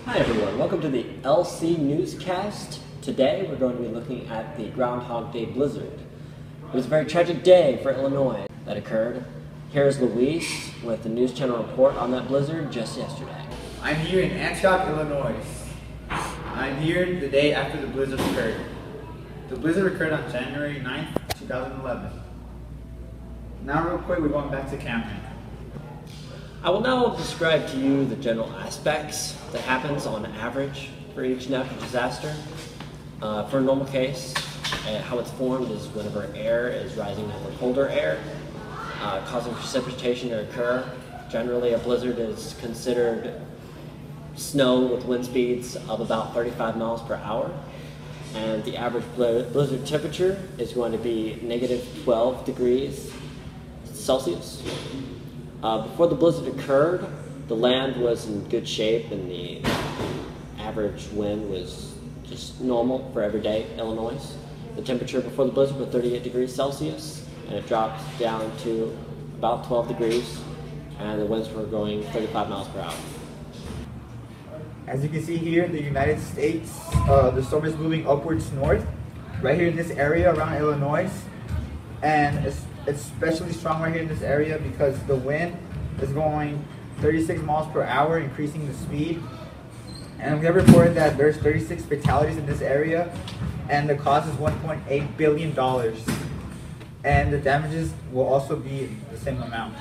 Hi everyone, welcome to the LC Newscast. Today we're going to be looking at the Groundhog Day blizzard. It was a very tragic day for Illinois that occurred. Here's Luis with the News Channel report on that blizzard just yesterday. I'm here in Antioch, Illinois. I'm here the day after the blizzard occurred. The blizzard occurred on January 9th, 2011. Now real quick, we're going back to Cameron. I will now describe to you the general aspects that happens on average for each natural disaster. For a normal case, how it's formed is whenever air is rising over colder air, causing precipitation to occur. Generally, a blizzard is considered snow with wind speeds of about 35 miles per hour. And the average blizzard temperature is going to be negative 12 degrees Celsius. Before the blizzard occurred, the land was in good shape and the average wind was just normal for everyday Illinois. The temperature before the blizzard was 38 degrees Celsius, and it dropped down to about 12 degrees, and the winds were going 35 miles per hour. As you can see here in the United States, the storm is moving upwards north, right here in this area around Illinois, and it's especially strong right here in this area because the wind is going 36 miles per hour, increasing the speed. And we have reported that there's 36 fatalities in this area, and the cost is $1.8 billion. And the damages will also be the same amount.